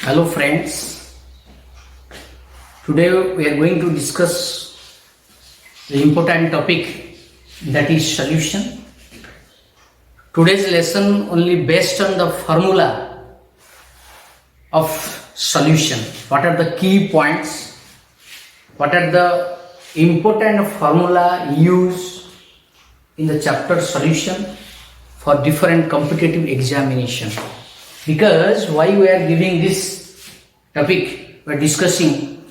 Hello friends, today we are going to discuss the important topic, that is solution. Today's lesson only based on the formula of solution. What are the key points? What are the important formula used in the chapter solution for different competitive examination? Because why we are giving this topic, we are discussing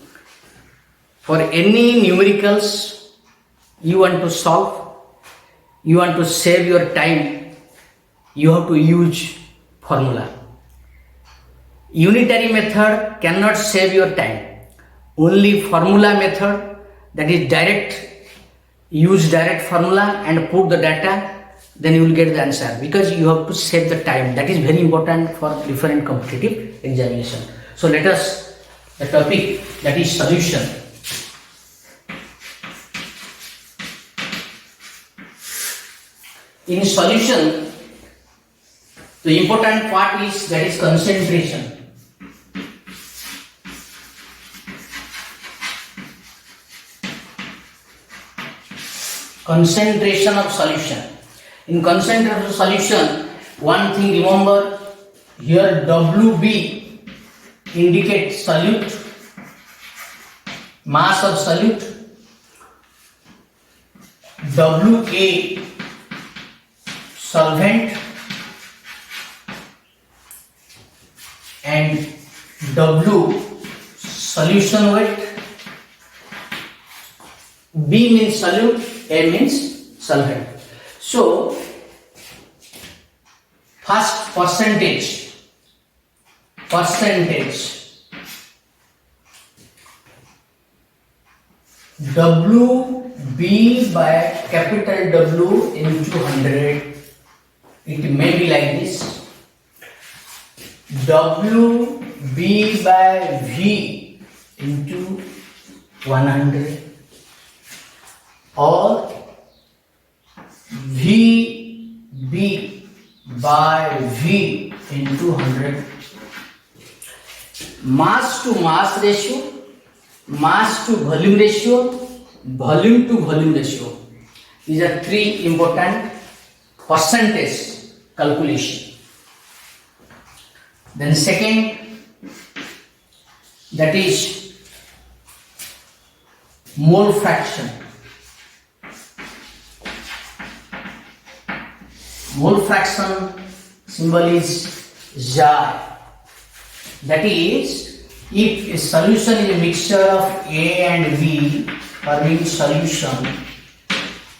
for any numericals you want to solve, you want to save your time, you have to use formula. Unitary method cannot save your time. Only formula method, that is direct, use direct formula and put the data, then you will get the answer, because you have to save the time. That is very important for different competitive examination. So let us, the topic, that is solution. In solution, the important part is, that is concentration. Concentration of solution. In concentration of solution, one thing remember, here WB indicates solute, mass of solute, WA solvent, and W solution weight. B means solute, A means solvent. So, first percentage, WB by capital W into 100, it may be like this, WB by V into 100, or VB by V into 100. Mass to mass ratio, mass to volume ratio, volume to volume ratio. These are three important percentage calculation. Then second, that is mole fraction. Mole fraction symbol is Xi. That is, if a solution is a mixture of A and B forming solution,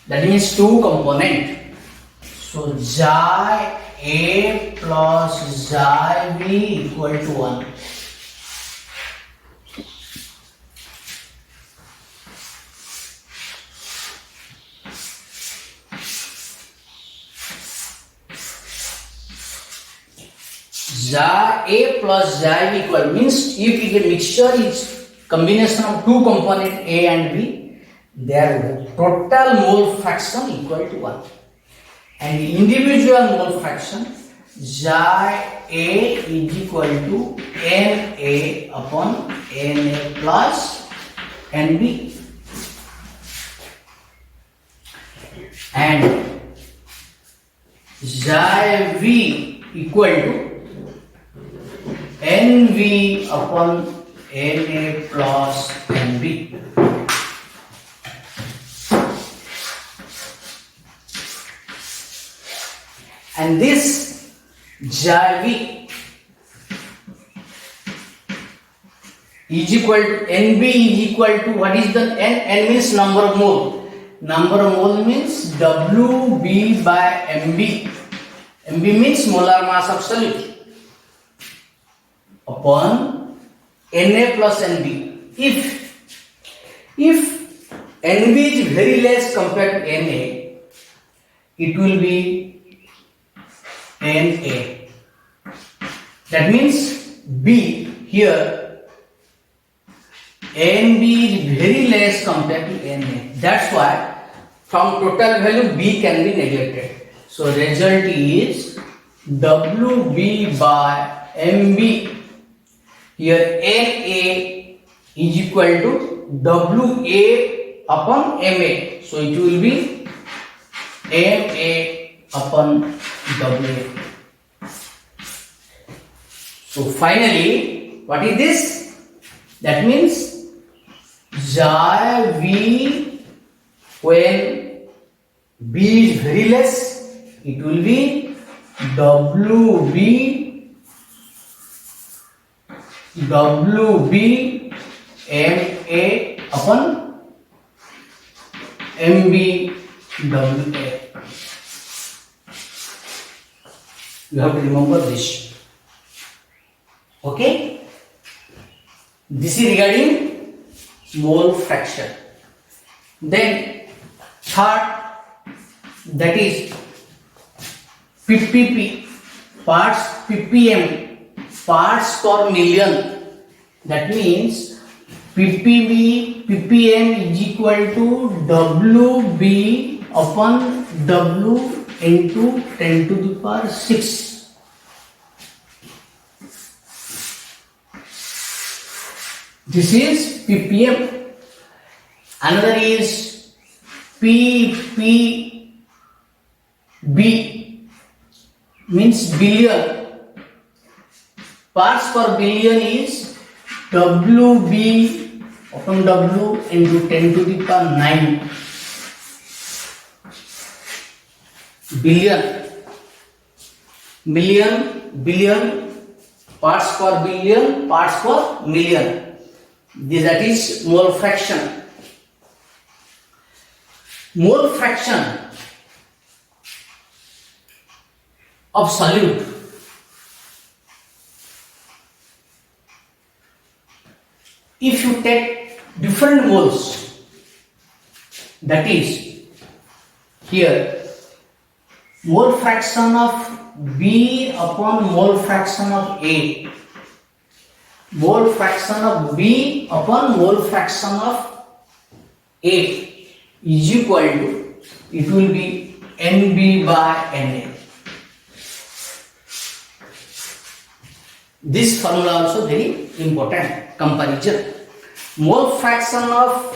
that means two component. So Xi A plus Xi B equal to 1. Xi A plus Xi B equal means, if it is a mixture, is combination of two component A and B, their total mole fraction equal to 1. And individual mole fraction, Xi A is equal to Na upon Na plus Nb. And Xi V equal to Nv upon Na plus Nb. And this Xi V is equal to Nb is equal to, what is the N? N means number of mole. Number of mole means Wb by Mb. Mb means molar mass of solute upon Na plus Nb. If Nb is very less compared to Na, it will be Na. That means B here, Nb is very less compared to Na. That's why from total value B can be neglected. So result is WB by MB Here Na is equal to Wa upon Ma. So it will be Ma upon Wa. So finally, what is this? That means xi V, when B is very less, it will be WB MA upon MB WA. You have to remember this. Okay? This is regarding mole fraction. Then third, that is PPP, parts ppm, parts per million. That means ppm is equal to WB upon W into 10 to the power 6. This is ppm. Another is ppb, means billion. Parts per billion is WB upon W into 10 to the power 9. Billion, billion, parts per billion, parts per million. That is mole fraction. Mole fraction of solute. If you take different moles, that is here mole fraction of B upon mole fraction of A, mole fraction of B upon mole fraction of A is equal to, it will be NB by Na. This formula also very important. Comparison. Mole fraction of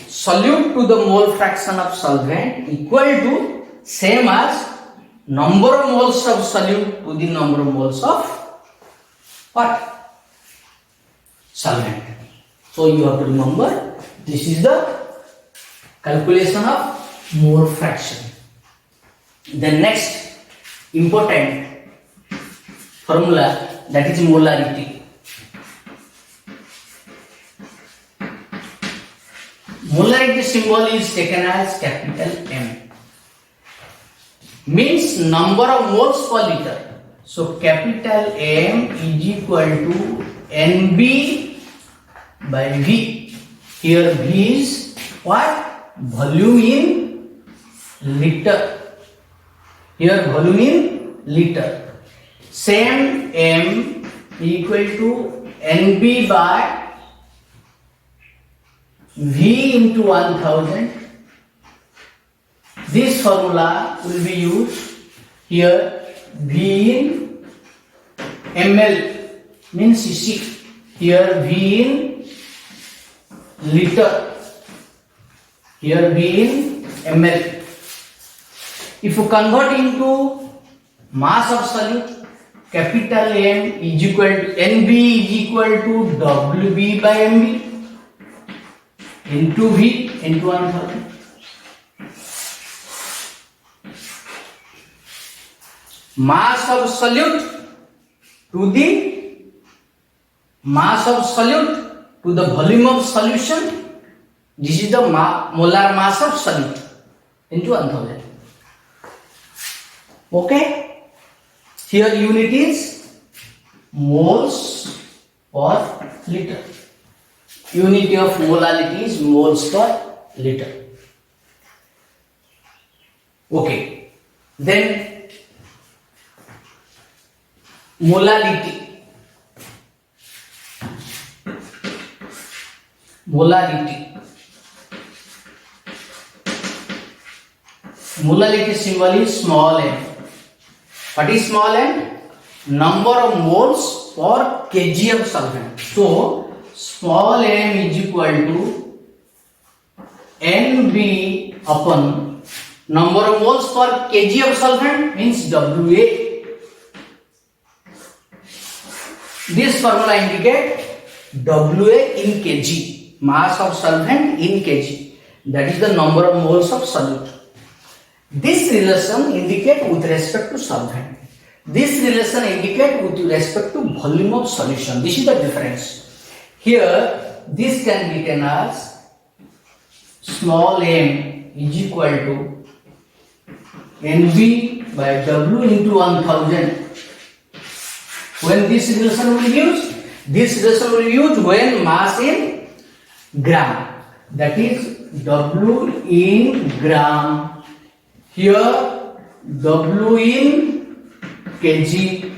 solute to the mole fraction of solvent equal to same as number of moles of solute to the number of moles of what? Solvent. So you have to remember, this is the calculation of mole fraction. The next important formula, that is molarity. Molarity symbol is taken as capital M. Means number of moles per liter. So capital M is equal to NB by V. Here V is what? Volume in liter. Here volume in liter. Same M equal to NB by V into 1000. This formula will be used here. V in ml means cc. Here V in liter. Here V in ml. If you convert into mass of solute, capital M is equal to NB is equal to WB by MB into V into 1000. Mass of solute to the mass of solute to the volume of solution. This is the molar mass of solute into 1000. Okay. Here unit is moles per liter. Unity of molality is moles per liter. Okay. Then molality. Molality. Molality symbol is small m. What is small m? number of moles per kg of solvent. So small m is equal to NB upon number of moles per kg of solvent means WA. This formula indicates WA in kg, mass of solvent in kg, that is the number of moles of solute. This relation indicates with respect to solvent. This relation indicates with respect to volume of solution. This is the difference. Here this can be written as small m is equal to NB by W into 1000. When this relation will be used? This relation will be used when mass in gram. That is W in gram. Here W in kg.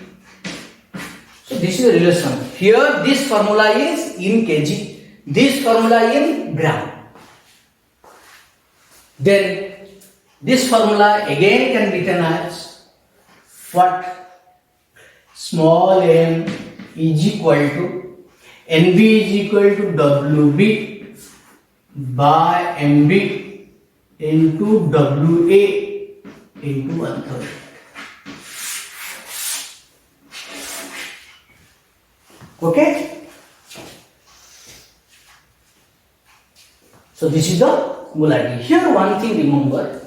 So this is the relation. Here this formula is in kg. This formula in gram. Then this formula again can be written as what? Small m is equal to NB is equal to WB by MB into WA into 1000. Okay? So this is the molarity. Here one thing remember,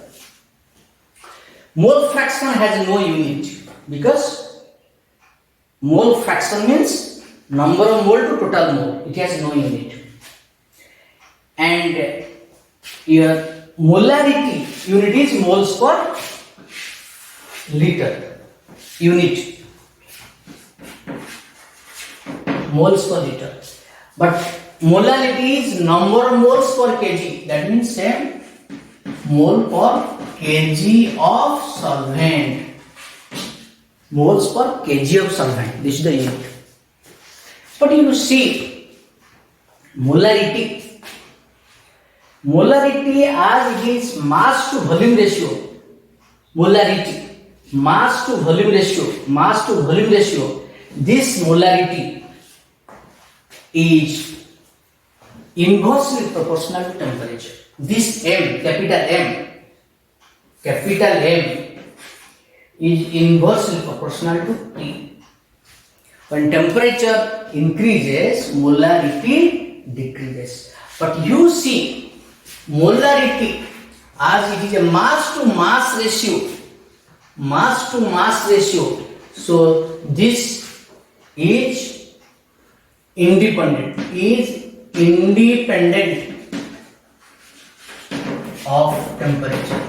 mole fraction has no unit because mole fraction means number of mole to total mole. It has no unit. And your molarity unit is moles per liter. Unit. Moles per liter. But molarity is number of moles per kg. That means same mole per kg of solvent. Moles per kg of solvent. This is the unit. But you see, molarity as it is mass to volume ratio. Molarity, mass to volume ratio. This molarity is inversely proportional to temperature. This M, capital M is inversely proportional to T. When temperature increases, molarity decreases. But you see, molarity as it is a mass to mass ratio. So this is independent of temperature.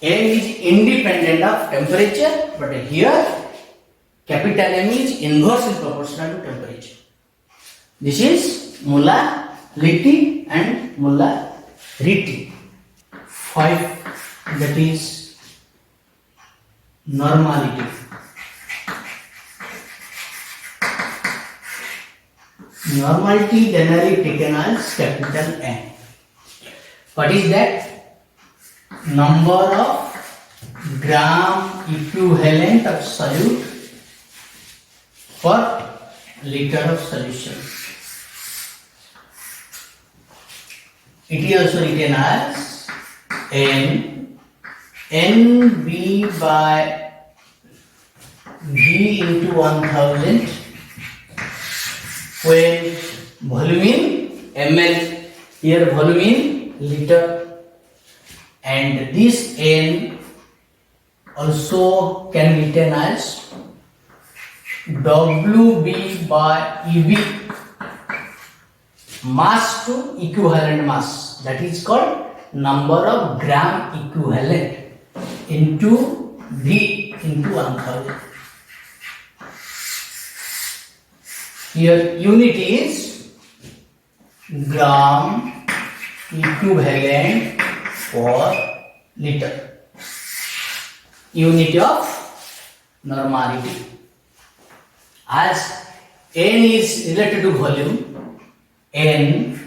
M is independent of temperature, but here capital M is inversely proportional to temperature. This is molarity and molarity. 5, that is normality. Normality generally taken as capital N. What is that? Number of gram equivalent of solute per liter of solution. It is also written as NB by V into 1000 when volume in ml, here volume in liter. And this N also can be written as WB by EB, mass to equivalent mass, that is called number of gram equivalent into V into 1000. Here unit is gram equivalent per liter. Unit of normality. As N is related to volume, N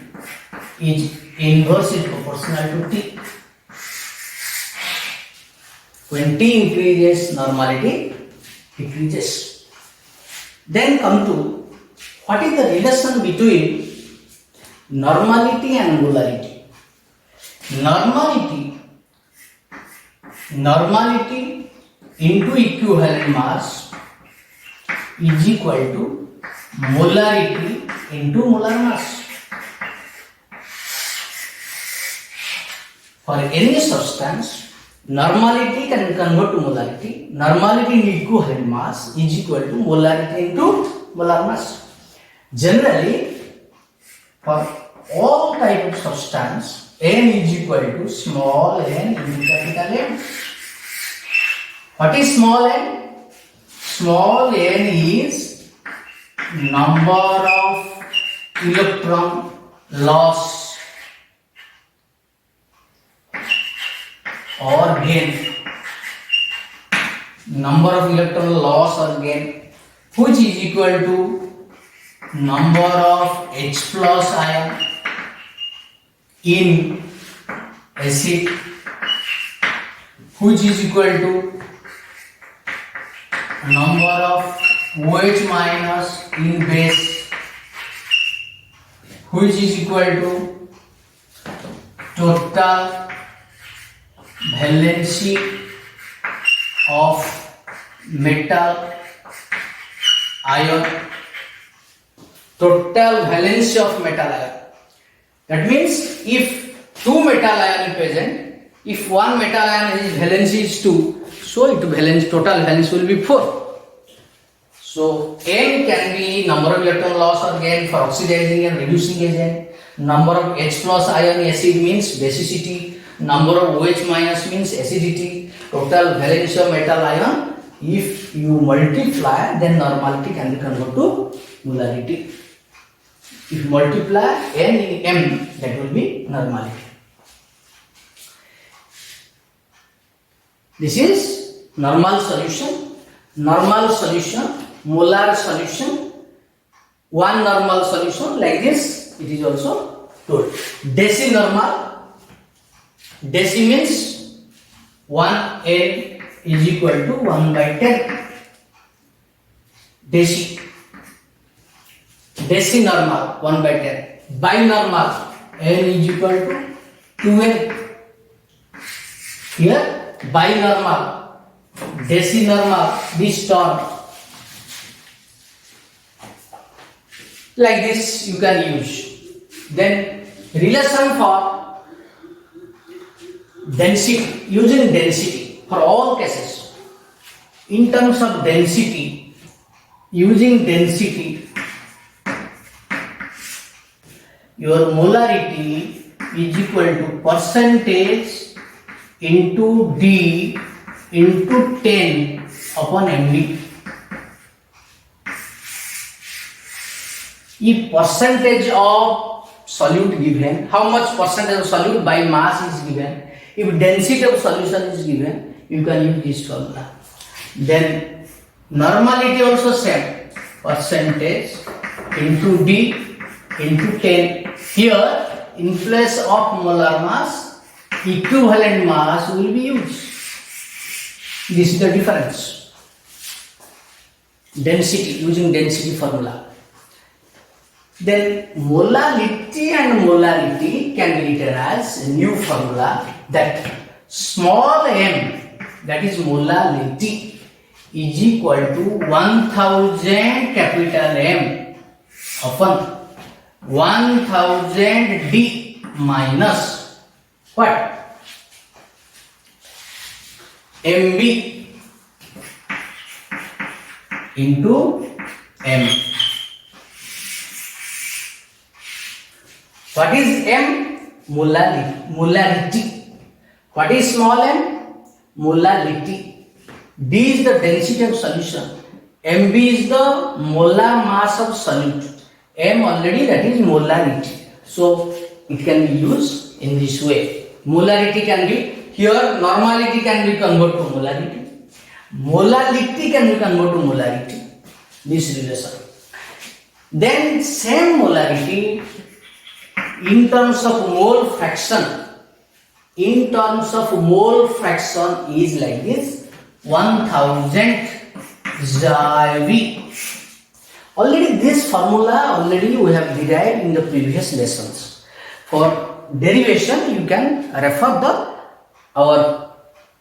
is inversely proportional to T. When T increases, normality decreases. Then come to what is the relation between normality and molarity. Normality into equivalent mass is equal to molarity into molar mass. For any substance, normality can convert to molarity. Normality in equivalent mass is equal to molarity into molar mass. Generally, for all type of substance, n is equal to small n into capital M. What is small n? Small n is number of electron loss or gain. Number of electron loss or gain, which is equal to number of H plus ion in acid, which is equal to number of OH minus in base, which is equal to total valency of metal ion. Total valency of metal ion. That means if two metal ion is present, if one metal ion is valency is 2, so it total valence will be 4. So N can be number of electron loss or gain for oxidizing and reducing agent. Number of H plus ion acid means basicity. Number of OH minus means acidity. Total valence of metal ion. If you multiply, then normality can be converted to molarity. If you multiply N in M, that will be normality. This is normal solution, molar solution, one normal solution like this, it is also told. Decinormal, deci means 1 N is equal to 1 by 10. Decinormal 1 by 10. Binormal N is equal to 2N. Here binormal, decinormal, this term. Like this you can use. Then relation for density, using density for all cases. In terms of density, using density, your molarity is equal to percentage into D into 10 upon MD. If percentage of solute given, how much percentage of solute by mass is given, if density of solution is given, you can use this formula. Then normality also same, percentage into D into 10. Here in place of molar mass, equivalent mass will be used. This is the difference. Density, using density formula. Then molality and molarity can be written as a new formula, that small m, that is molality, is equal to 1000 capital M upon 1000 D minus what? MB into M. What is M? Molarity. What is small m? Molality. D is the density of solution. MB is the molar mass of solute. M already, that is molarity. So it can be used in this way. Molarity can be, here normality can be converted to molarity. Molality can be converted to molarity. This relation. Then same molarity in terms of mole fraction. in terms of mole fraction is like this: 1000 xyv. Already this formula we have derived in the previous lessons. For derivation, you can refer our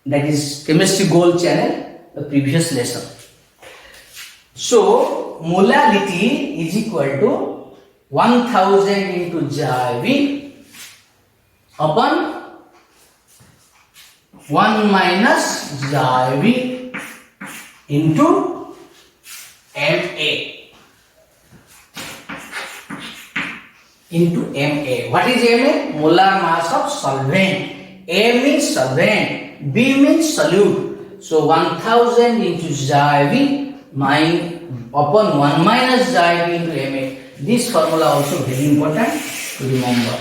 that is chemistry gold channel, the previous lesson. So molality is equal to 1000 into xyv upon 1 minus xyv into Ma. Into Ma. What is Ma? Molar mass of solvent. A means solvent, B means solute. So 1000 into xyv upon 1 minus xyv into Ma. This formula also very important to remember.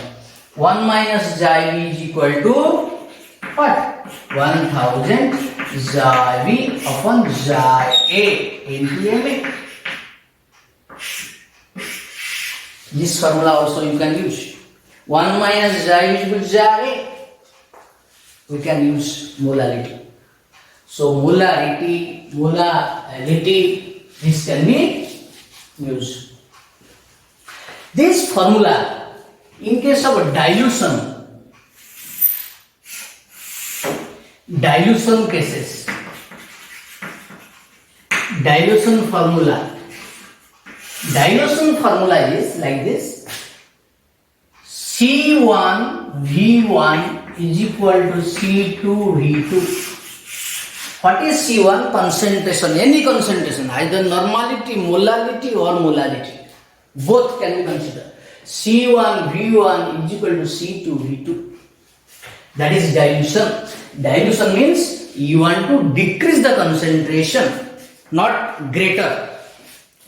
1 minus xyv is equal to what? 1000 xyv upon Xa into Ma. This formula also you can use. 1 minus xyv is equal to Xa. We can use molality. So molality, this can be used. This formula, in case of dilution cases, dilution formula is like this: C1 V1 is equal to C2 V2. What is C1? Concentration, any concentration, either normality, molality or molality. Both can be considered. C1 V1 is equal to C2 V2. That is dilution. Dilution means you want to decrease the concentration, not greater.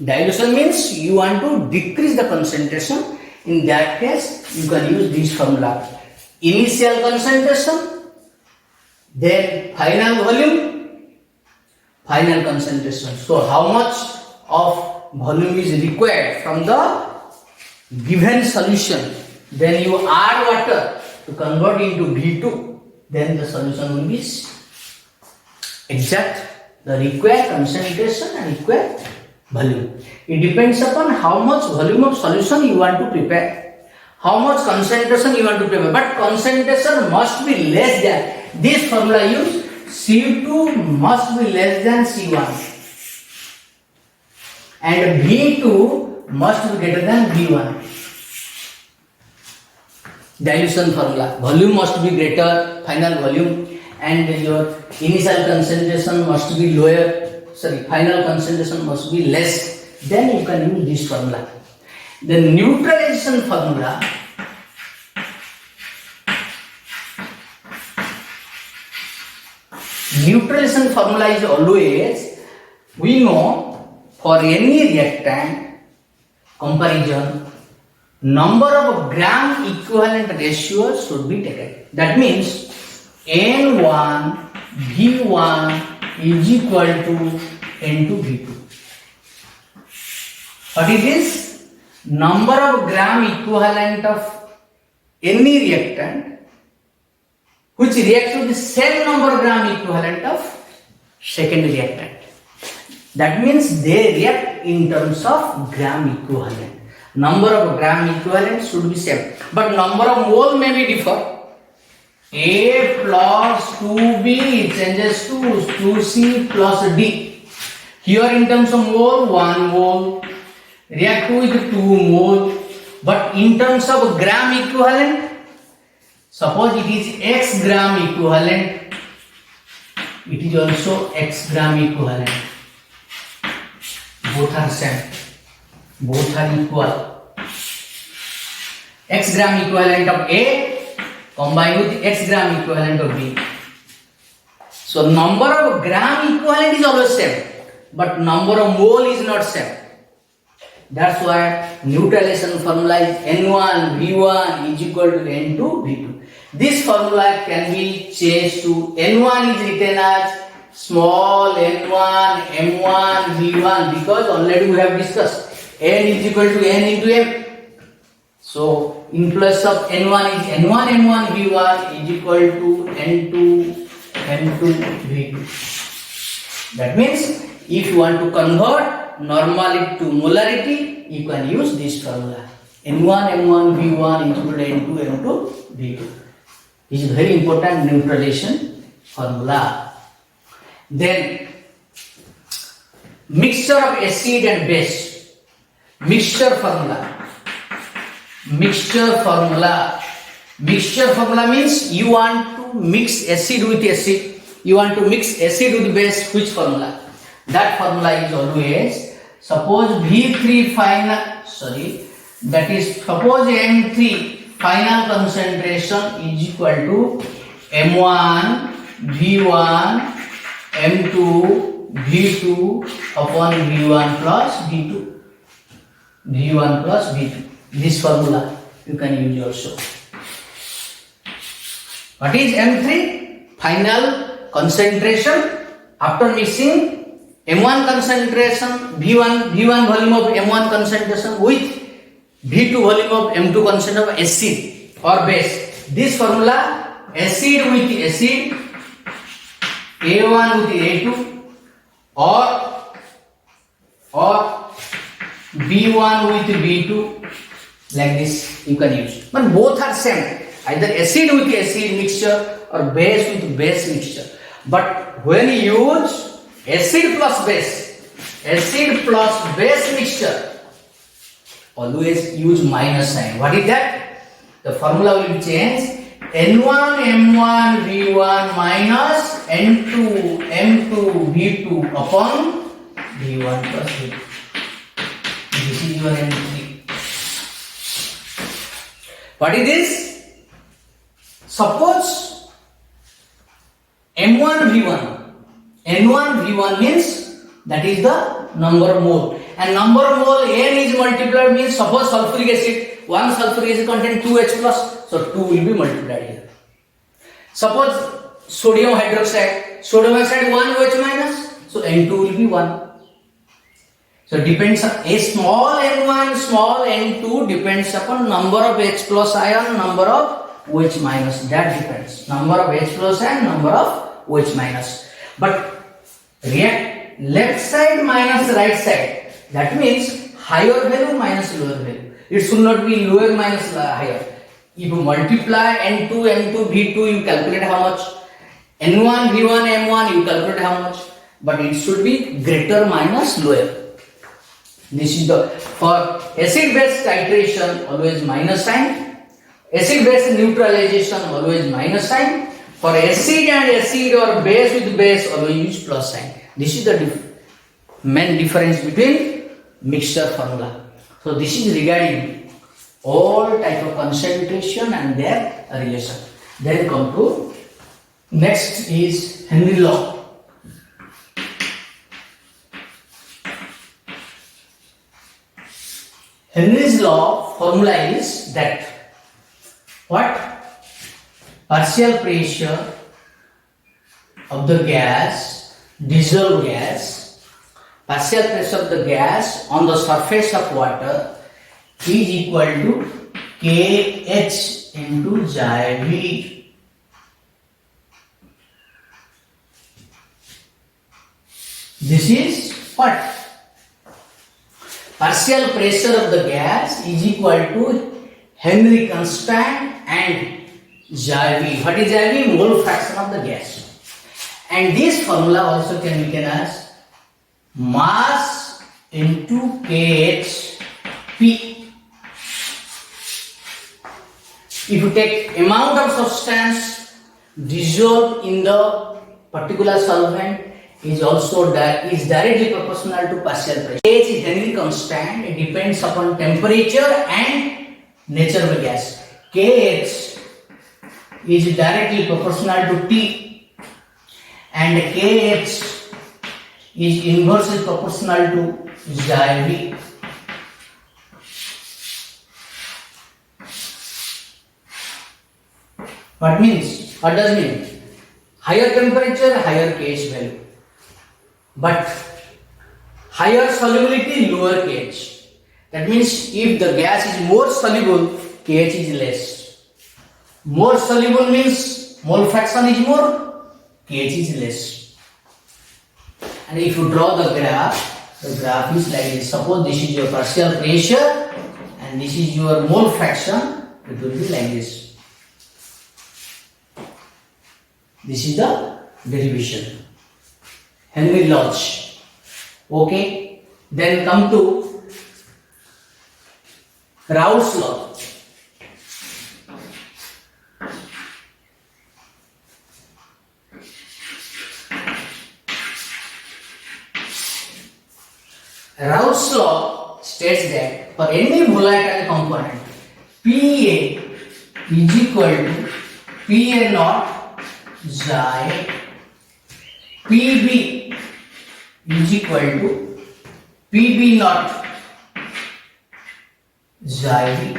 Dilution means you want to decrease the concentration. In that case, you can use this formula. Initial concentration, then final volume, final concentration. So how much of volume is required from the given solution? Then you add water to convert into V2. Then the solution will be exact, the required concentration and required volume. It depends upon how much volume of solution you want to prepare, how much concentration you want to prepare. But concentration must be less than, this formula use, C2 must be less than C1 and V2 must be greater than V1. Dilution formula, volume must be greater, final volume, and your initial concentration must be lower, final concentration must be less. Then you can use this formula. The neutralization formula, is always, we know for any reactant comparison, number of gram equivalent ratio should be taken. That means N1 V1 is equal to N2 V2. What is this? Number of gram equivalent of any reactant which reacts with the same number of gram equivalent of second reactant. That means they react in terms of gram equivalent. Number of gram equivalent should be same, but number of mole may be differ. A plus 2B changes to 2C plus D. Here in terms of mole, 1 mole, react with 2 mole, but in terms of gram equivalent, suppose it is X gram equivalent, it is also X gram equivalent. Both are same, both are equal. X gram equivalent of A combined with X gram equivalent of B. So number of gram equivalent is always same, but number of mole is not same. That's why neutralization formula is N1 V1 is equal to N2 V2. This formula can be changed to N1 is written as small n1 m1 v1 because already we have discussed n is equal to n into m. So in place of N1 is N1 M1 V1 is equal to N2 M2 V2. That means if you want to convert normality to molarity, you can use this formula. N1 M1 V1 is equal to N2 M2 V2. This is very important neutralization formula. Then mixture of acid and base. Mixture formula. Mixture formula means you want to mix acid with acid. You want to mix acid with base. Which formula? That formula is always, suppose V3 final, that is, suppose M3 final concentration is equal to M1 V1 M2 V2 upon V1 plus V2. V1 plus V2. This formula you can use also. What is M3? Final concentration after mixing M1 concentration, V1 volume of M1 concentration with V2 volume of M2 concentration of acid or base. This formula, acid with acid, A1 with A2 or B1 with B2, like this you can use. But both are same, either acid with acid mixture or base with base mixture. But when you use acid plus base mixture, always use minus sign. What is that? The formula will change. N1 M1 V1 minus N2 M2 V2 upon V1 plus V2. This is your N3. What is this? Suppose M1 V1. N1 V1 means that is the number of mole. And number of mole N is multiplied means, suppose sulfuric acid, one sulfuric acid contains 2H plus, so 2 will be multiplied here. Suppose sodium hydroxide 1 OH minus, so N2 will be 1. So depends on a small n1, small n2 depends upon number of H plus ion, number of OH minus. That depends. Number of H plus ion, number of OH minus. But react left side minus right side. That means higher value minus lower value. It should not be lower minus higher. If you multiply N2, M2, V2, you calculate how much. N1, V1, M1, you calculate how much. But it should be greater minus lower. This is the, for acid base titration always minus sign, acid base neutralization always minus sign, for acid and acid or base with base always use plus sign. This is the main difference between mixture formula. So this is regarding all type of concentration and their relation. Then come to next is Henry law. Henry's law formula is that what? Partial pressure of the gas, dissolved gas, partial pressure of the gas on the surface of water is equal to Kh into Xi V. This is what? Partial pressure of the gas is equal to Henry constant and Xi V. What is Xi V? Mole fraction of the gas. And this formula also we can ask mass into Kh P. If you take amount of substance dissolved in the particular solvent, is also is directly proportional to partial pressure. H is Henry constant. It depends upon temperature and nature of the gas. Kh is directly proportional to T, and Kh is inversely proportional to Xi V. What means? What does mean? Higher temperature, higher Kh value. But higher solubility, lower Kh. That means if the gas is more soluble, Kh KH is less. More soluble means mole fraction is more, KH is less. And if you draw the graph is like this. Suppose this is your partial pressure and this is your mole fraction, it will be like this. This is the derivation. Henry Lodge. Okay. Then come to Raoult's law. Raoult's law states that for any volatile component, PA is equal to PA naught xi, PB is equal to PB naught xi.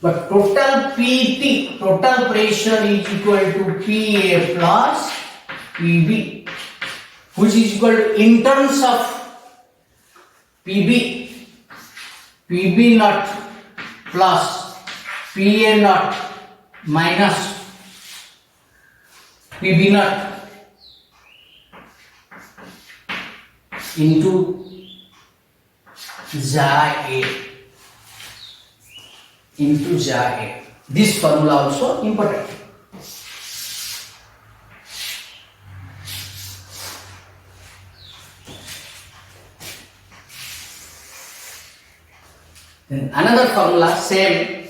But total PT, total pressure is equal to PA plus PB, which is equal to in terms of PB, PB naught plus PA naught minus PB naught into xi A. Into xi A. This formula also important. Then another formula, same,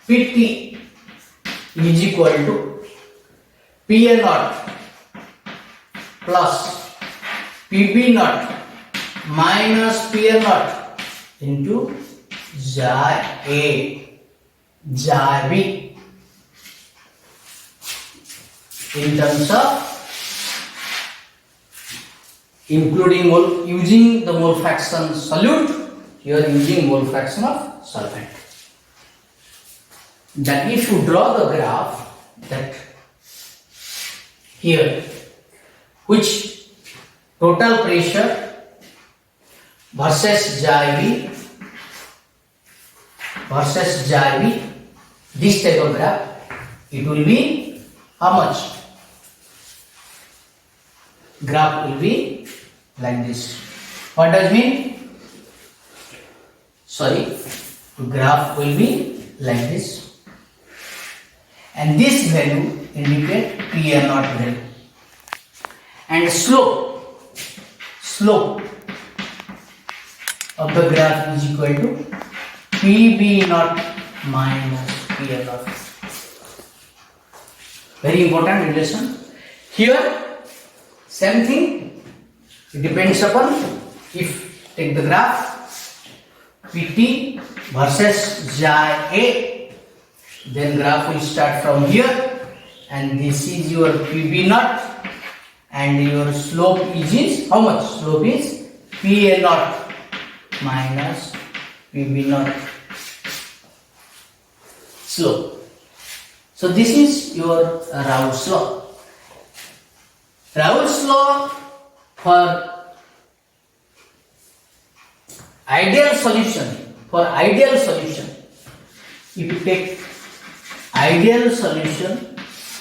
PT is equal to PA naught plus PB naught minus PA naught into xi A, xi B, in terms of including mole, using the mole fraction solute, you are using mole fraction of solvent. Then if you draw the graph that here, which total pressure versus xi B versus xi B, this type of graph, it will be how much? Graph will be like this. What does mean? Sorry, graph will be like this. And this value indicate PA naught value. And slope of the graph is equal to PB naught minus PA naught. Very important relation. Here, same thing. It depends upon, if take the graph PT versus xi A, then graph will start from here, and this is your PB naught, and your slope is how much? Slope is PA naught minus PB naught slope. So this is your Raoult's law. Raoult's law for ideal solution. For ideal solution, if you take ideal solution,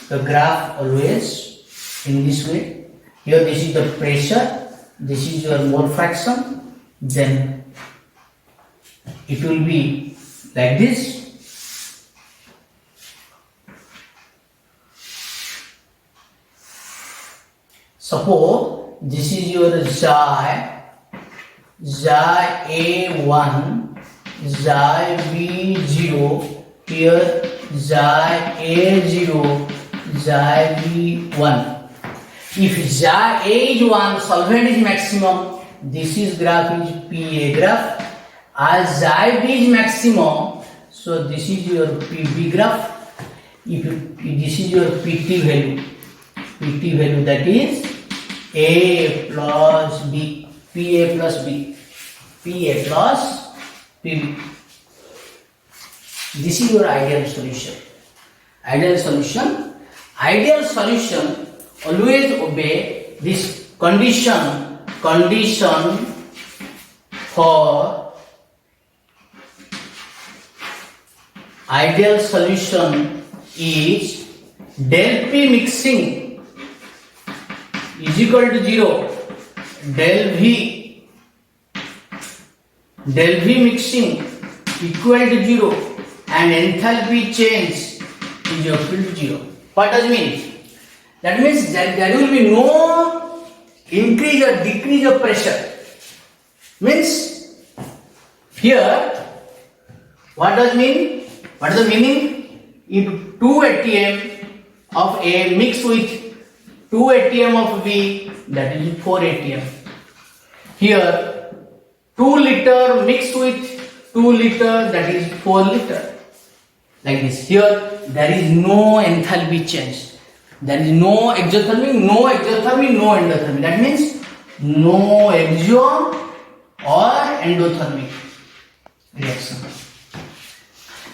the graph always in this way. Here this is the pressure, this is your mole fraction, then it will be like this. Suppose this is your xi A1, xi B0, here xi A0, xi B1. If xi A is 1, solvent is maximum, this is graph is PA graph. As xi B is maximum, so this is your PB graph. If this is your PT value that is A plus B. PA plus B, PA plus PB. This is your ideal solution. Ideal solution always obey this condition for ideal solution is del P mixing is equal to 0, del V mixing equal to 0 and enthalpy change is equal to 0. What does it mean? That means that there will be no increase or decrease of pressure. Means here, what does mean? What is the meaning? If 2 atm of A mixed with 2 atm of B, that is 4 atm. Here 2 liter mixed with 2 liter, that is 4 liter. Like this. Here there is no enthalpy change. There is no exothermic, no endothermic. That means no exo or endothermic reaction.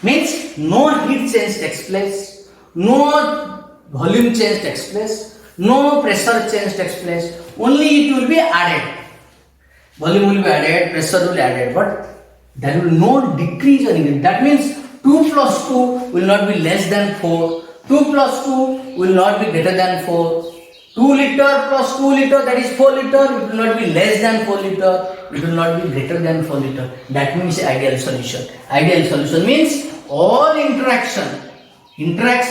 Means no heat change takes place, no volume change takes place, no pressure change takes place. Only it will be added. Volume will be added, pressure will be added, but there will be no decrease or increase. That means 2 plus 2 will not be less than 4. 2 plus 2 will not be greater than 4. 2 liter plus 2 liter, that is 4 liter, it will not be less than 4 liter, it will not be greater than 4 liter. That means ideal solution. Ideal solution means all interaction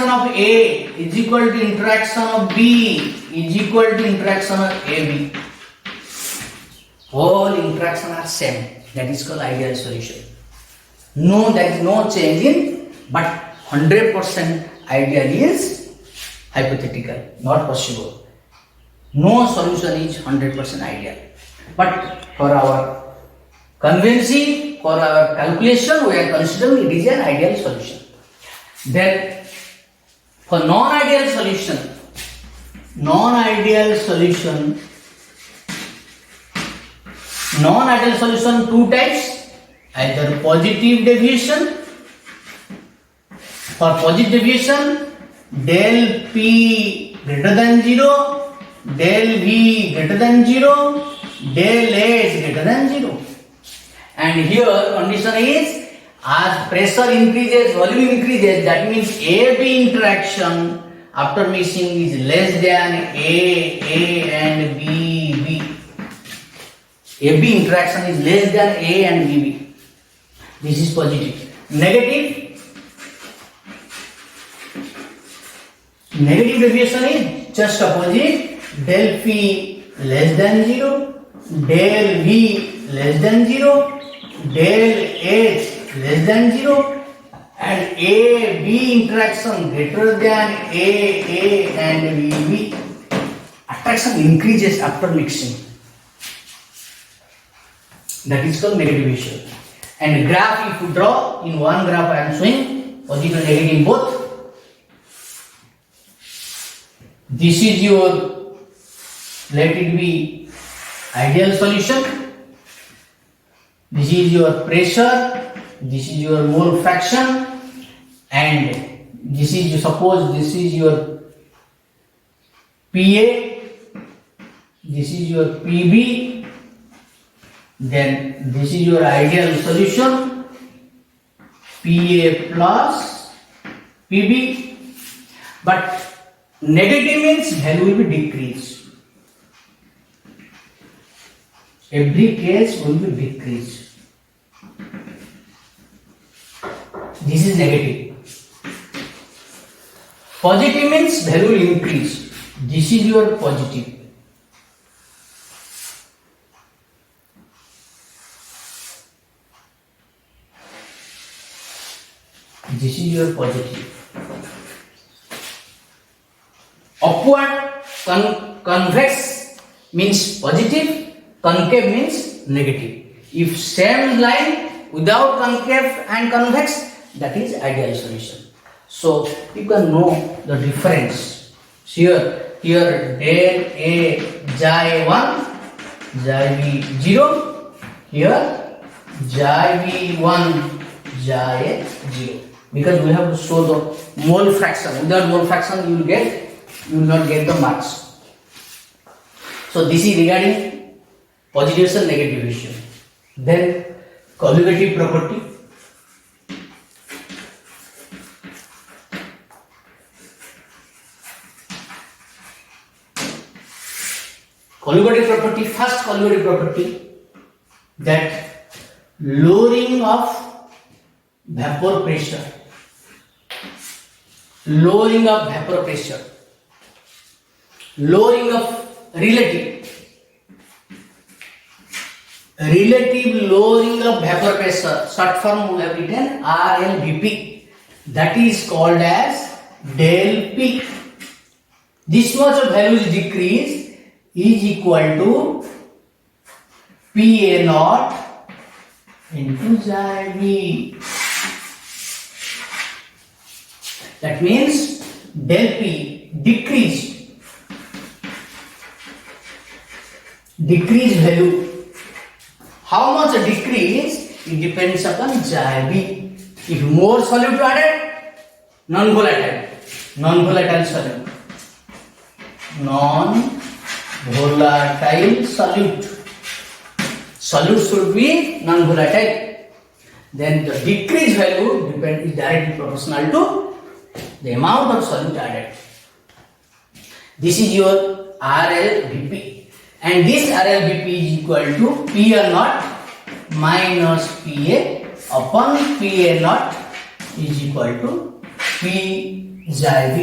of A is equal to interaction of B is equal to interaction of AB. All interaction are same. That is called ideal solution. No, there is no change in, but 100% ideal is hypothetical, not possible. No solution is 100% ideal. But for our convenience, for our calculation, we are considering it is an ideal solution. Then for non-ideal solution two types, either positive deviation. For positive deviation, del P greater than 0, del V greater than 0, del H greater than 0. And here condition is, as pressure increases, volume increases, that means AB interaction after mixing is less than A and B. AB interaction is less than A and B. This is positive. Negative deviation is just opposite. Del P less than 0, del V less than 0, del H less than 0, and AB interaction greater than A and B. Attraction increases after mixing. That is called negative deviation. And graph, if you draw, in one graph I am showing positive and negative both. This is your, let it be, ideal solution. This is your pressure, this is your mole fraction, and this is, suppose this is your PA, this is your PB, then this is your ideal solution, PA plus PB. But negative means value will be decreased. Every case will be decreased. This is negative. Positive means value will increase. This is your positive. This is your positive. Upward convex means positive, concave means negative. If same line without concave and convex, that is ideal solution. So you can know the difference. Here del A xi 1, xi B 0. Here xi B 1, xi A 0. Because we have to show the mole fraction. Without mole fraction, you will not get the marks. So this is regarding positive and negative ratio. Then colligative property. Colligative property, first colligative property, that lowering of vapor pressure. Lowering of vapor pressure. Lowering of relative lowering of vapor pressure, short form we have written RLVP, that is called as del P. This much of values decrease is equal to PA naught into xi V. That means del P decreased value. How much a decrease? It depends upon xi V. If more solute added, non-volatile solute. Non-volatile solute. Solute should be non-volatile. Then the decreased value is directly proportional to the amount of solute added. This is your RLVP. And this RLVP is equal to PA naught minus PA upon PA naught is equal to P xi V,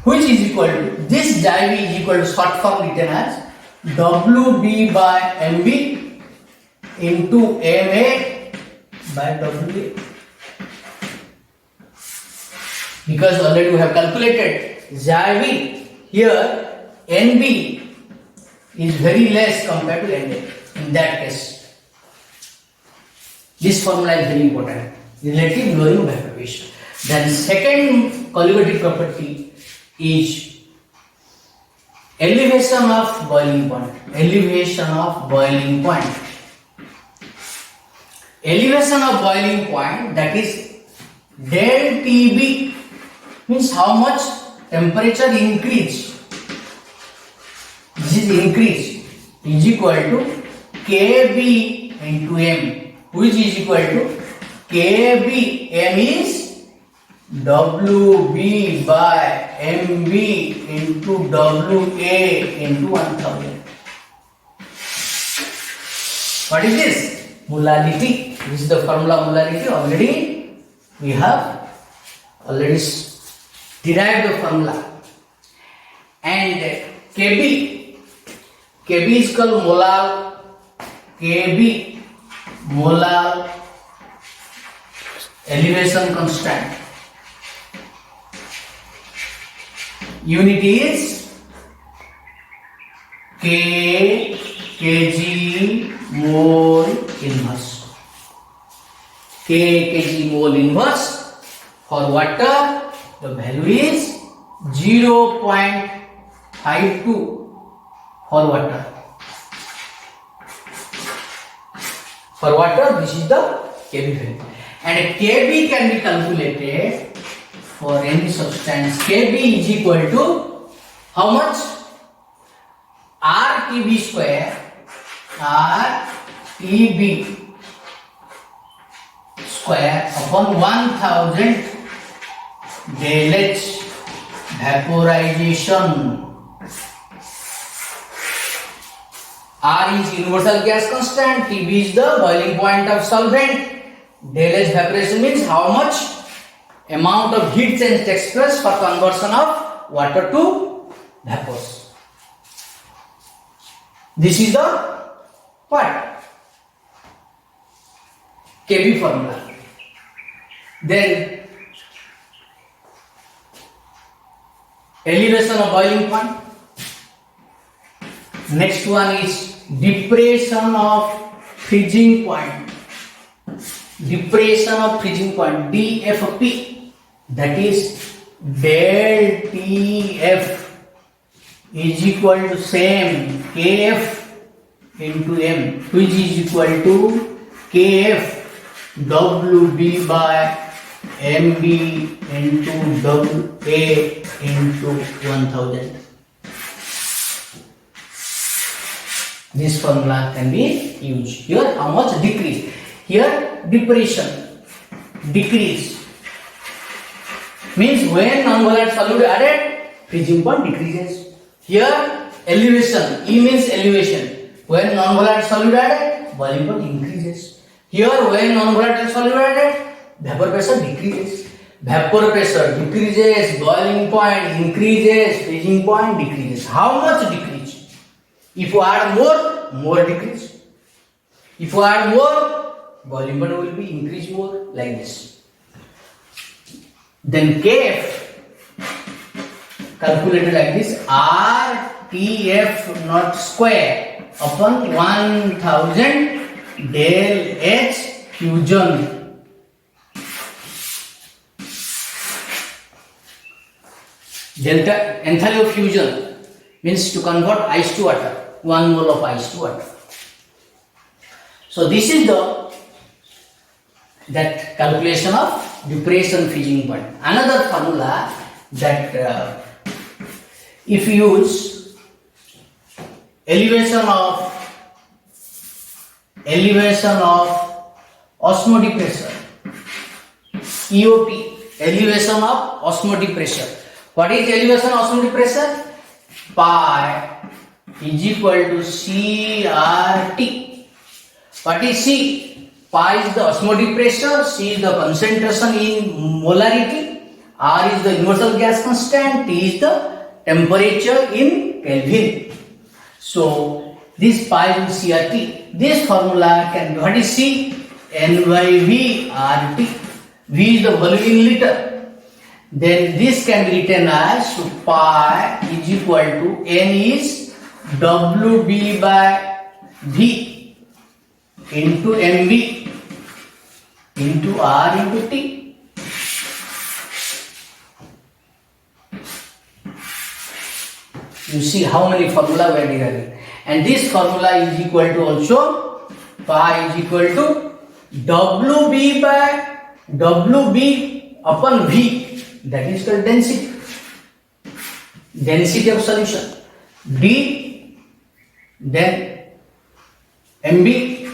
which is equal to, this xi V is equal to short form written as WB by MB into MA by WA. Because already we have calculated xi V, here NB is very less compared to NA. In that case, this formula is very important. Relative lowering of vapor pressure. Then second colligative property is elevation of boiling point. Elevation of boiling point. Elevation of boiling point, that is del TB, means how much temperature increase. This is increase is equal to KB into M, which is equal to KB. M is WB by MB into WA into 1000. What is this? Molality. This is the formula molality. Already we have derived the formula. And KB is called molal. KB molal elevation constant. Unit is kg mole inverse. Kg mole inverse. For water, the value is 0.52 for water. For water, this is the Kb value. And Kb can be calculated for any substance. Kb is equal to how much? RTB square. RTB square upon 1000 del H vaporization. R is universal gas constant, Tb is the boiling point of solvent, del H evaporation means how much amount of heat change takes place for conversion of water to vapors. This is the what? Kb formula. Then elevation of boiling point. Next one is depression of freezing point. Depression of freezing point, DFP, that is del TF is equal to same KF into M, which is equal to KF WB by MB into WA into 1000. This formula can be used. Here how much decrease? Here depression, decrease means when non-volatile solute added, freezing point decreases. Here elevation, E means elevation. When non-volatile solute added, boiling point increases. Here when non-volatile solute added, vapor pressure decreases. Vapor pressure decreases, boiling point increases, freezing point decreases. How much decrease? If you add more decrease. If you add more, boiling point will be increased more, like this. Then Kf calculated like this: RTF naught square upon 1000 del H fusion. Delta enthalpy of fusion means to convert ice to water, 1 mole of ice to water. So this is that calculation of depression freezing point. Another formula that if you use elevation of osmotic pressure, EOP, elevation of osmotic pressure. What is elevation of osmotic pressure? Pi is equal to CRT. What is C? Pi is the osmotic pressure, C is the concentration in molarity, R is the universal gas constant, T is the temperature in Kelvin. So this pi is CRT. This formula can be, what is C? N by V RT. V is the volume in liter. Then this can be written as pi is equal to N is WB by V into MV into R into T. You see how many formula we are deriving, and this formula is equal to also pi is equal to WB by WB upon V, that is called density of solution, D, then MB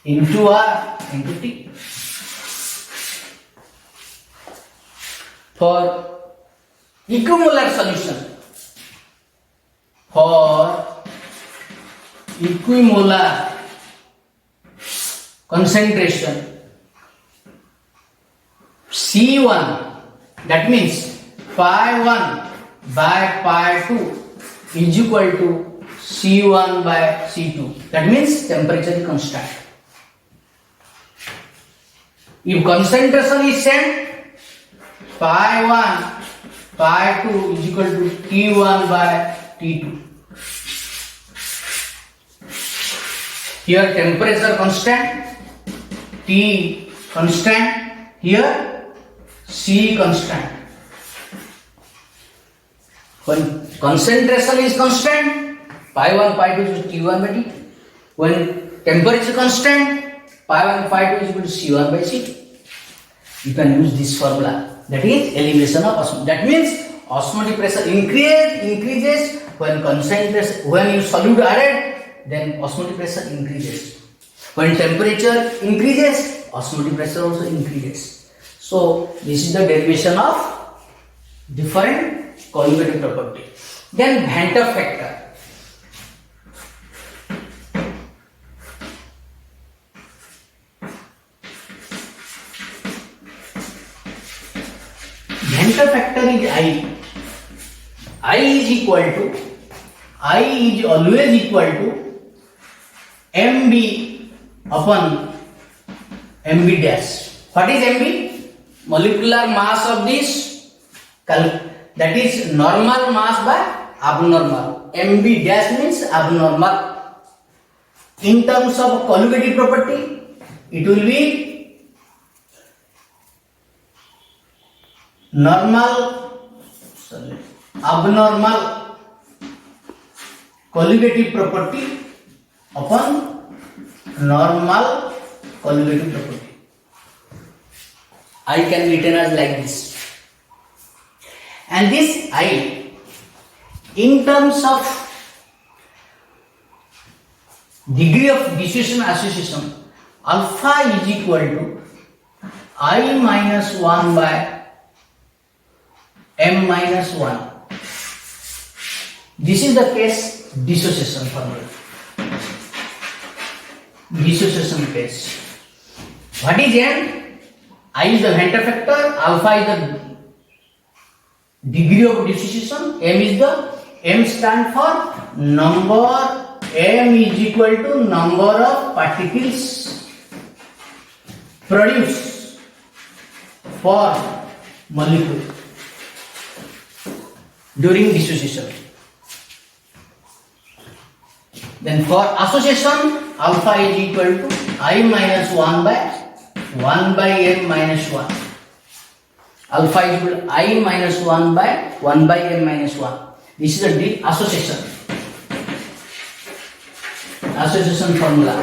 into R into T. For equimolar solution, concentration C1, that means pi 1 by pi 2 is equal to C1 by C2. That means temperature is constant. If concentration is same, pi 1 pi 2 is equal to T1 by T2. Here temperature constant, T constant, here C constant. When concentration is constant, pi 1 pi 2 is T1 by T2. When temperature constant, pi 1 pi 2 is equal to C1 by C2. You can use this formula, that is elevation of osmotic. That means osmotic pressure increases when concentration, when you solute added, then osmotic pressure increases. When temperature increases, osmotic pressure also increases. So this is the derivation of different collimative property. Then Venter factor. Venter factor is I is always equal to MB upon MB dash. What is MB? Molecular mass of this, that is normal mass by abnormal. MB dash means abnormal. In terms of collimative property, it will be abnormal collimative property upon normal collimative property. I can be written as like this. And this I, in terms of degree of dissociation association, alpha is equal to I minus 1 by m minus 1. This is the case dissociation formula. Dissociation case. What is n? I is the Venter factor, alpha is the degree of dissociation, m stand for number, m is equal to number of particles produced for molecule during dissociation. Then for association, alpha is equal to I minus 1 by m minus 1. Alpha is equal to I minus 1 by m minus 1. This is the association. Association formula.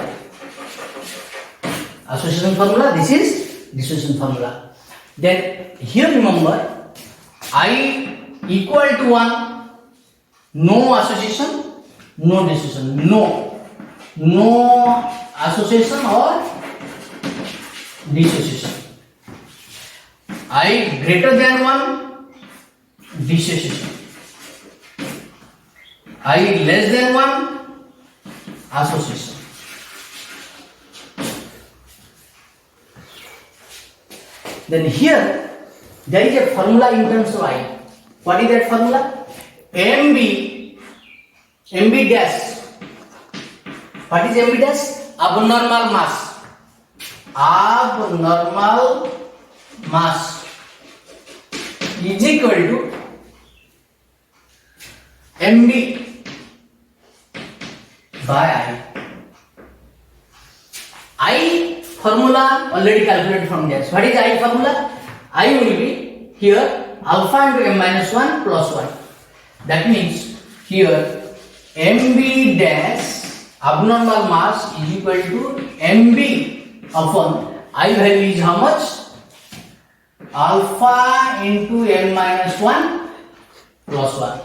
Association formula, this is dissociation formula. Then here remember, I equal to 1, no association, no dissociation, no association or dissociation. I greater than 1, dissociation. I less than 1, association. Then here there is a formula in terms of I. What is that formula? MB dash. What is MB dash? Abnormal mass. Abnormal mass is equal to MB by I. I formula already calculated from there. So what is I formula? I will be here alpha into m minus 1 plus 1. That means here MB dash abnormal mass is equal to MB upon I value is how much? Alpha into m minus 1 plus 1.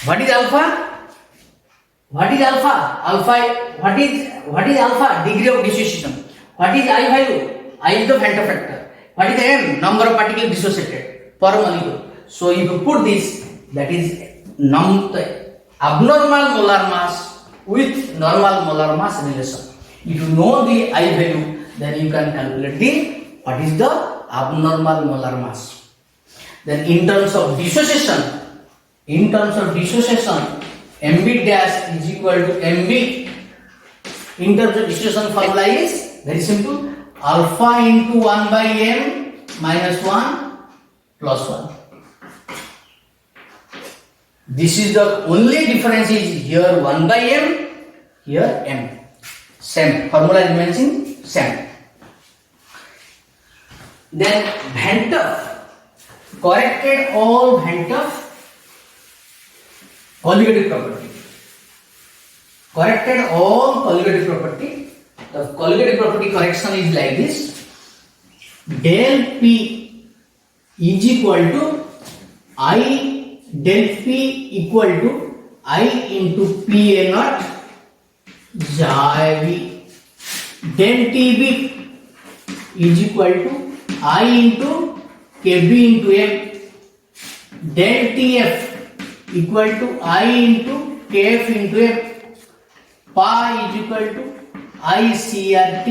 What is alpha? What is alpha? What is alpha? Degree of dissociation. What is I value? I is the Venter factor. What is m? Number of particles dissociated per molecule. So if you put this, that is abnormal molar mass with normal molar mass relation. If you know the I value, then you can calculate what is the abnormal molar mass. Then in terms of dissociation, MB dash is equal to MB. In terms of dissociation formula is very simple. Alpha into 1 by m minus 1 plus 1. This is the only difference is here 1 by m, here m. Same. Formula remains same. Then Venter corrected all Venter colligative property. Corrected all colligative property. The colligative property correction is like this. Del P is equal to I del P equal to I into PA naught xi V. Del TB is equal to I into KB into M. Del TF equal to I into KF into M. Pi is equal to ICRT.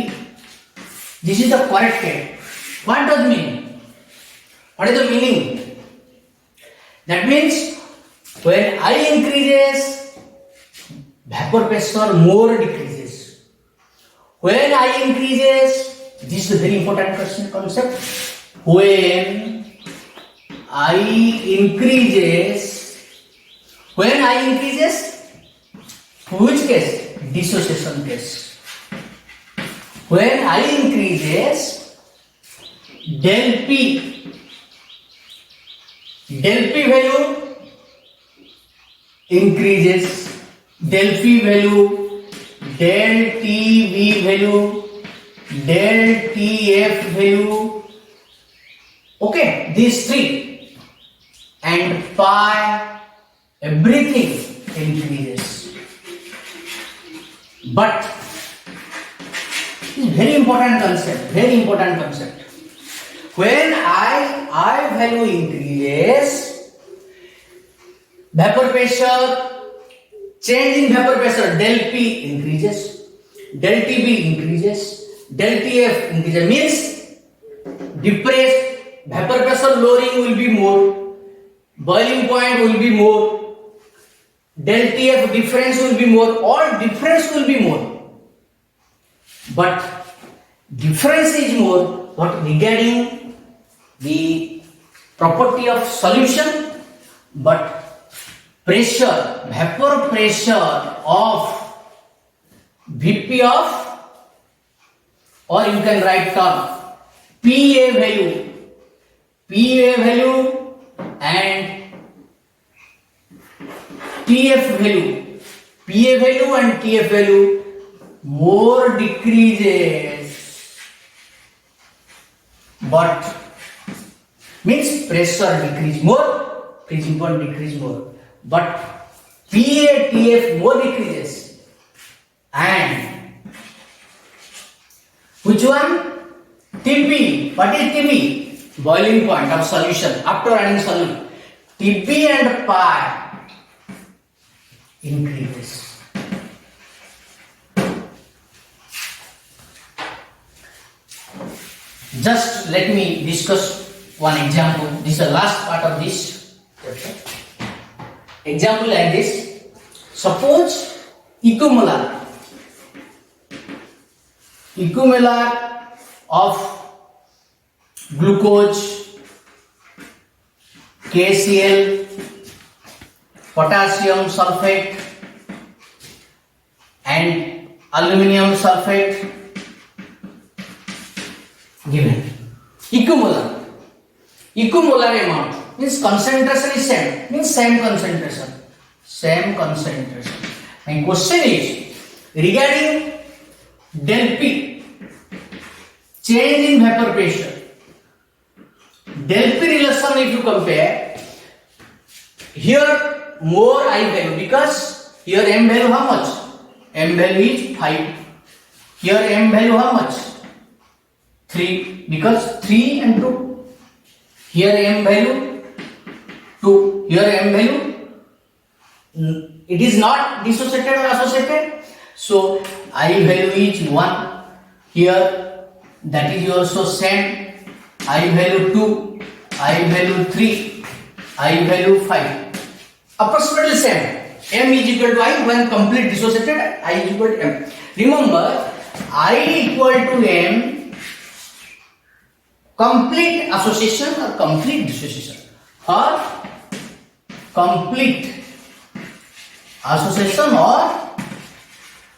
This is the corrected. What does mean? What is the meaning? That means when I increases, vapor pressure more decreases. When I increases, this is a very important concept. When I increases, which case? Dissociation case. When I increases, del P value increases, del P value, del TV value del TF value, okay, these three, and pi, everything increases. But it's very important concept. When I value increases, vapor pressure, change in vapor pressure, del P increases, del TB increases, del TF increases, means depressed vapor pressure lowering will be more, boiling point will be more, del TF difference will be more, all difference will be more. But difference is more, but regarding the property of solution, but pressure, vapor pressure of Vp of, or you can write term PA value and TF value, PA value and TF value more decreases, but means pressure decrease more, freezing point decrease more, but PA TF more decreases, and which one? TB. What is TB? Boiling point of solution after adding solute. TB and pi increases. Just let me discuss one example. This is the last part of this chapter. Example like this. Suppose equimolar of glucose, KCl, potassium sulfate and aluminum sulfate given. Equimolar amount means concentration is same, means same concentration. My question is regarding del P, change in vapor pressure. Del P relation, if you compare, here more I value, because here M value how much? M value is 5. Here M value how much? 3, because 3 and 2. Here M value 2. Here M value, it is not dissociated or associated. So I value is 1. Here that is also same. I value 2. I value 3. I value 5. Approximately same. M is equal to I when complete dissociated. I is equal to M. Remember, I equal to M. Complete association or complete dissociation, or complete association or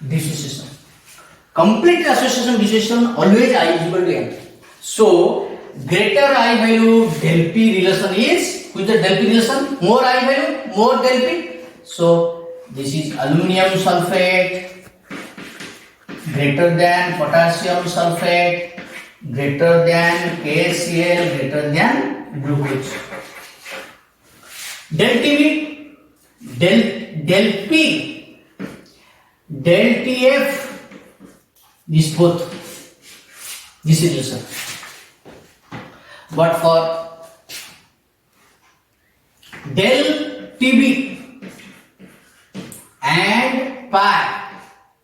dissociation. Complete association dissociation always I is equal to M. So greater I value del P relation is, with the del P relation, more I value, more del P. So this is aluminum sulfate greater than potassium sulfate greater than KCl greater than glucose. Del TB, del P, del TF, these both, this is relation. But for del TB and pi,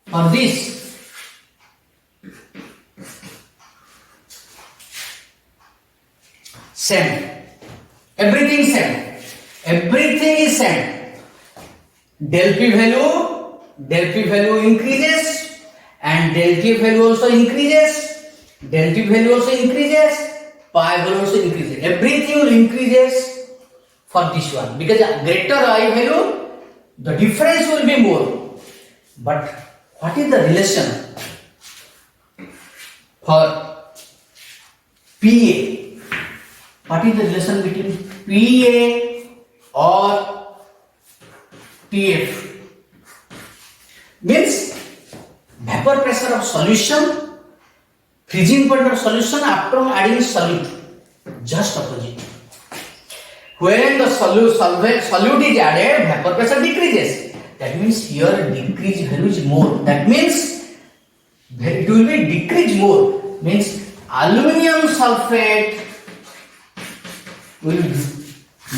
for this, same. Everything is same. Del P value increases and del T value also increases. Del T value also increases. Pi value also increases. Everything will increases for this one, because greater I value, the difference will be more. But what is the relation for PA? What is the relation between PA or TF? Means vapor pressure of solution, freezing point or solution after adding solute. Just opposite. When the solute is added, vapor pressure decreases. That means here decrease value is more. That means it will be decrease more. Means aluminum sulfate will be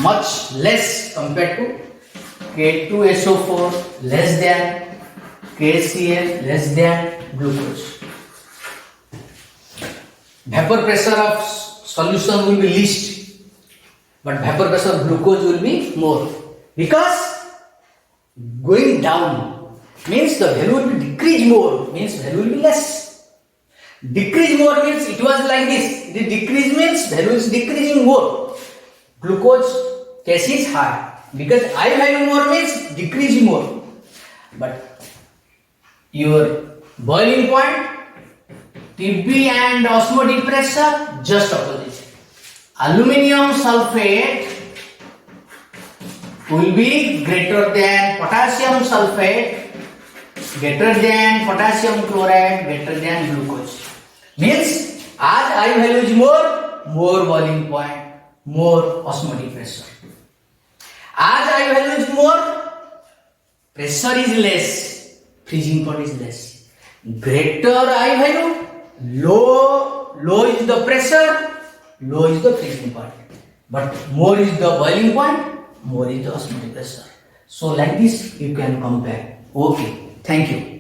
much less compared to K2SO4 less than KCl less than glucose. Vapor pressure of solution will be least, but vapor pressure of glucose will be more, because going down means the value will be decrease more, means value will be less. Decrease more means it was like this. The decrease means value is decreasing more. Glucose case is high, because I value more means decreasing more. But your boiling point, TB and osmotic pressure, just opposite. Aluminium sulfate will be greater than potassium sulfate, greater than potassium chloride, greater than glucose. Means as I value is more boiling point, more osmotic pressure. As I value is more, pressure is less, freezing point is less. Greater I value, low is the pressure, low is the freezing point. But more is the boiling point, more is the osmotic pressure. So like this you can compare. Okay, thank you.